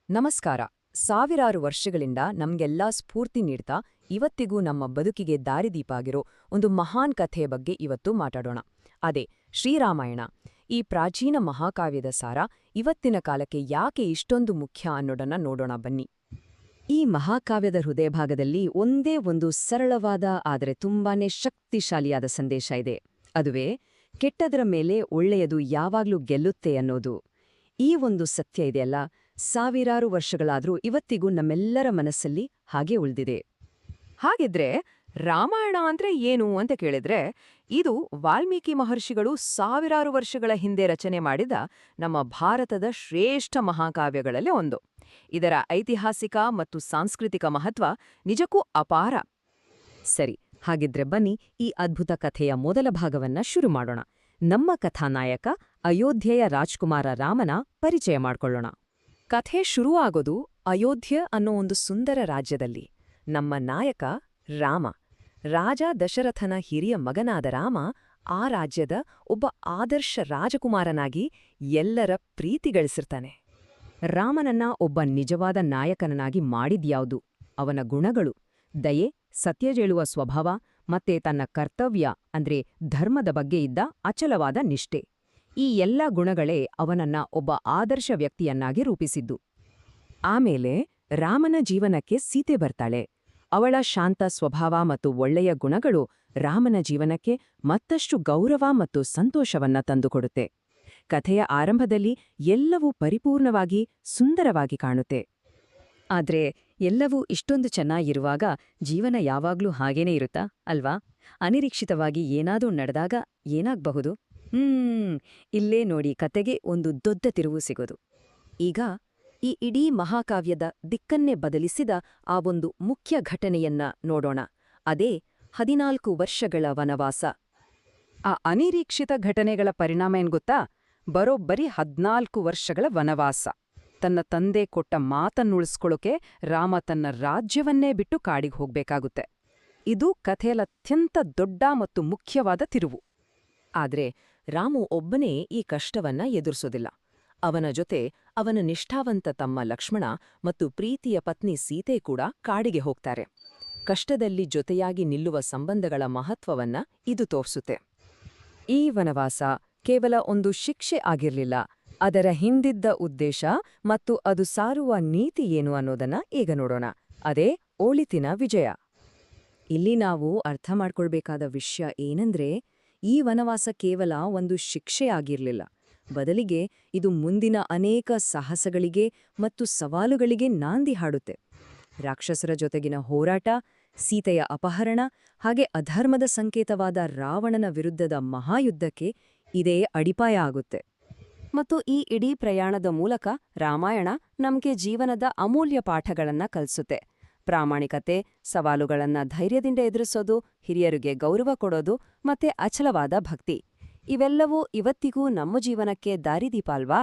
ನಮಸ್ಕಾರ. ಸಾವಿರಾರು ವರ್ಷಗಳಿಂದ ನಮ್ಗೆಲ್ಲ ಸ್ಫೂರ್ತಿ ನೀಡ್ತಾ ಇವತ್ತಿಗೂ ನಮ್ಮ ಬದುಕಿಗೆ ದಾರಿದೀಪ ಆಗಿರೋ ಒಂದು ಮಹಾನ್ ಕಥೆಯ ಬಗ್ಗೆ ಇವತ್ತು ಮಾತಾಡೋಣ. ಅದೇ ಶ್ರೀರಾಮಾಯಣ. ಈ ಪ್ರಾಚೀನ ಮಹಾಕಾವ್ಯದ ಸಾರ ಇವತ್ತಿನ ಕಾಲಕ್ಕೆ ಯಾಕೆ ಇಷ್ಟೊಂದು ಮುಖ್ಯ ಅನ್ನೋದನ್ನ ನೋಡೋಣ ಬನ್ನಿ. ಈ ಮಹಾಕಾವ್ಯದ ಹೃದಯಭಾಗದಲ್ಲಿ ಒಂದೇ ಒಂದು ಸರಳವಾದ ಆದರೆ ತುಂಬಾನೇ ಶಕ್ತಿಶಾಲಿಯಾದ ಸಂದೇಶ ಇದೆ. ಅದುವೇ ಕೆಟ್ಟದರ ಮೇಲೆ ಒಳ್ಳೆಯದು ಯಾವಾಗ್ಲೂ ಗೆಲ್ಲುತ್ತೆ ಅನ್ನೋದು. ಈ ಒಂದು ಸತ್ಯ ಇದೆಯಲ್ಲ, ಸಾವಿರಾರು ವರ್ಷಗಳಾದ್ರೂ ಇವತ್ತಿಗೂ ನಮ್ಮೆಲ್ಲರ ಮನಸ್ಸಲ್ಲಿ ಹಾಗೆ ಉಳಿದಿದೆ. ಹಾಗಿದ್ರೆ ರಾಮಾಯಣ ಅಂದ್ರೆ ಏನು ಅಂತ ಕೇಳಿದ್ರೆ, ಇದು ವಾಲ್ಮೀಕಿ ಮಹರ್ಷಿಗಳು ಸಾವಿರಾರು ವರ್ಷಗಳ ಹಿಂದೆ ರಚನೆ ಮಾಡಿದ ನಮ್ಮ ಭಾರತದ ಶ್ರೇಷ್ಠ ಮಹಾಕಾವ್ಯಗಳಲ್ಲಿ ಒಂದು. ಇದರ ಐತಿಹಾಸಿಕ ಮತ್ತು ಸಾಂಸ್ಕೃತಿಕ ಮಹತ್ವ ನಿಜಕ್ಕೂ ಅಪಾರ. ಸರಿ, ಹಾಗಿದ್ರೆ ಬನ್ನಿ ಈ ಅದ್ಭುತ ಕಥೆಯ ಮೊದಲ ಭಾಗವನ್ನ ಶುರು ಮಾಡೋಣ. ನಮ್ಮ ಕಥಾನಾಯಕ ಅಯೋಧ್ಯೆಯ ರಾಜ್ಕುಮಾರ ರಾಮನ ಪರಿಚಯ ಮಾಡ್ಕೊಳ್ಳೋಣ. ಕಥೆ ಶುರುವಾಗೋದು ಅಯೋಧ್ಯೆ ಅನ್ನೋ ಒಂದು ಸುಂದರ ರಾಜ್ಯದಲ್ಲಿ. ನಮ್ಮ ನಾಯಕ ರಾಮ, ರಾಜ ದಶರಥನ ಹಿರಿಯ ಮಗನಾದ ರಾಮ, ಆ ರಾಜ್ಯದ ಒಬ್ಬ ಆದರ್ಶ ರಾಜಕುಮಾರನಾಗಿ ಎಲ್ಲರ ಪ್ರೀತಿ ಗಳಿಸಿರ್ತಾನೆ. ರಾಮನನ್ನ ಒಬ್ಬ ನಿಜವಾದ ನಾಯಕನನ್ನಾಗಿ ಮಾಡಿದ್ಯಾವುದು? ಅವನ ಗುಣಗಳು: ದಯೆ, ಸತ್ಯಜೇಳುವ ಸ್ವಭಾವ ಮತ್ತೆ ತನ್ನ ಕರ್ತವ್ಯ ಅಂದ್ರೆ ಧರ್ಮದ ಬಗ್ಗೆ ಇದ್ದ ಅಚಲವಾದ ನಿಷ್ಠೆ. ಈ ಎಲ್ಲ ಗುಣಗಳೇ ಅವನನ್ನ ಒಬ್ಬ ಆದರ್ಶ ವ್ಯಕ್ತಿಯನ್ನಾಗಿ ರೂಪಿಸಿದ್ದು. ಆಮೇಲೆ ರಾಮನ ಜೀವನಕ್ಕೆ ಸೀತೆ ಬರ್ತಾಳೆ. ಅವಳ ಶಾಂತ ಸ್ವಭಾವ ಮತ್ತು ಒಳ್ಳೆಯ ಗುಣಗಳು ರಾಮನ ಜೀವನಕ್ಕೆ ಮತ್ತಷ್ಟು ಗೌರವ ಮತ್ತು ಸಂತೋಷವನ್ನ ತಂದುಕೊಡುತ್ತೆ. ಕಥೆಯ ಆರಂಭದಲ್ಲಿ ಎಲ್ಲವೂ ಪರಿಪೂರ್ಣವಾಗಿ ಸುಂದರವಾಗಿ ಕಾಣುತ್ತೆ. ಆದ್ರೆ ಎಲ್ಲವೂ ಇಷ್ಟೊಂದು ಚೆನ್ನಾಗಿರುವಾಗ ಜೀವನ ಯಾವಾಗ್ಲೂ ಹಾಗೇನೇ ಇರುತ್ತಾ ಅಲ್ವಾ? ಅನಿರೀಕ್ಷಿತವಾಗಿ ಏನಾದ್ರೂ ನಡೆದಾಗ ಏನಾಗ್ಬಹುದು? ಇಲ್ಲೇ ನೋಡಿ ಕತೆಗೆ ಒಂದು ದೊಡ್ಡ ತಿರುವು ಸಿಗೋದು. ಈಗ ಈ ಇಡೀ ಮಹಾಕಾವ್ಯದ ದಿಕ್ಕನ್ನೇ ಬದಲಿಸಿದ ಆ ಒಂದು ಮುಖ್ಯ ಘಟನೆಯನ್ನ ನೋಡೋಣ. ಅದೇ 14 ವರ್ಷಗಳ ವನವಾಸ. ಆ ಅನಿರೀಕ್ಷಿತ ಘಟನೆಗಳ ಪರಿಣಾಮ ಏನ್ಗೊತ್ತಾ? ಬರೋಬ್ಬರಿ 14 ವರ್ಷಗಳ ವನವಾಸ. ತನ್ನ ತಂದೆ ಕೊಟ್ಟ ಮಾತನ್ನುಳಿಸ್ಕೊಳ್ಳೋಕೆ ರಾಮ ತನ್ನ ರಾಜ್ಯವನ್ನೇ ಬಿಟ್ಟು ಕಾಡಿಗೆ ಹೋಗ್ಬೇಕಾಗುತ್ತೆ. ಇದು ಕಥೆಯಲ್ಲತ್ಯಂತ ದೊಡ್ಡ ಮತ್ತು ಮುಖ್ಯವಾದ ತಿರುವು. ಆದ್ರೆ ರಾಮು ಒಬ್ಬನೇ ಈ ಕಷ್ಟವನ್ನ ಎದುರಿಸೋದಿಲ್ಲ. ಅವನ ಜೊತೆ ಅವನ ನಿಷ್ಠಾವಂತ ತಮ್ಮ ಲಕ್ಷ್ಮಣ ಮತ್ತು ಪ್ರೀತಿಯ ಪತ್ನಿ ಸೀತೆ ಕೂಡ ಕಾಡಿಗೆ ಹೋಗ್ತಾರೆ. ಕಷ್ಟದಲ್ಲಿ ಜೊತೆಯಾಗಿ ನಿಲ್ಲುವ ಸಂಬಂಧಗಳ ಮಹತ್ವವನ್ನ ಇದು ತೋರಿಸುತ್ತೆ. ಈ ವನವಾಸ ಕೇವಲ ಒಂದು ಶಿಕ್ಷೆ ಆಗಿರ್ಲಿಲ್ಲ. ಅದರ ಹಿಂದಿದ್ದ ಉದ್ದೇಶ ಮತ್ತು ಅದು ಸಾರುವ ನೀತಿ ಏನು ಅನ್ನೋದನ್ನ ಈಗ ನೋಡೋಣ. ಅದೇ ಒಳಿತಿನ ವಿಜಯ. ಇಲ್ಲಿ ನಾವು ಅರ್ಥ ಮಾಡ್ಕೊಳ್ಬೇಕಾದ ವಿಷಯ ಏನಂದ್ರೆ, ಈ ವನವಾಸ ಕೇವಲ ಒಂದು ಶಿಕ್ಷೆ ಆಗಿರ್ಲಿಲ್ಲ. ಬದಲಿಗೆ ಇದು ಮುಂದಿನ ಅನೇಕ ಸಾಹಸಗಳಿಗೆ ಮತ್ತು ಸವಾಲುಗಳಿಗೆ ನಾಂದಿ ಹಾಡುತ್ತೆ. ರಾಕ್ಷಸರ ಜೊತೆಗಿನ ಹೋರಾಟ, ಸೀತೆಯ ಅಪಹರಣ, ಹಾಗೆ ಅಧರ್ಮದ ಸಂಕೇತವಾದ ರಾವಣನ ವಿರುದ್ಧದ ಮಹಾಯುದ್ಧಕ್ಕೆ ಇದೇ ಅಡಿಪಾಯ ಆಗುತ್ತೆ. ಮತ್ತು ಈ ಇಡೀ ಪ್ರಯಾಣದ ಮೂಲಕ ರಾಮಾಯಣ ನಮ್ಗೆ ಜೀವನದ ಅಮೂಲ್ಯ ಪಾಠಗಳನ್ನ ಕಲಿಸುತ್ತೆ. ಪ್ರಾಮಾಣಿಕತೆ, ಸವಾಲುಗಳನ್ನ ಧೈರ್ಯದಿಂದ ಎದುರಿಸೋದು, ಹಿರಿಯರಿಗೆ ಗೌರವ ಕೊಡೋದು ಮತ್ತೆ ಅಚಲವಾದ ಭಕ್ತಿ. ಇವೆಲ್ಲವೂ ಇವತ್ತಿಗೂ ನಮ್ಮ ಜೀವನಕ್ಕೆ ದಾರಿದೀಪ ಅಲ್ವಾ?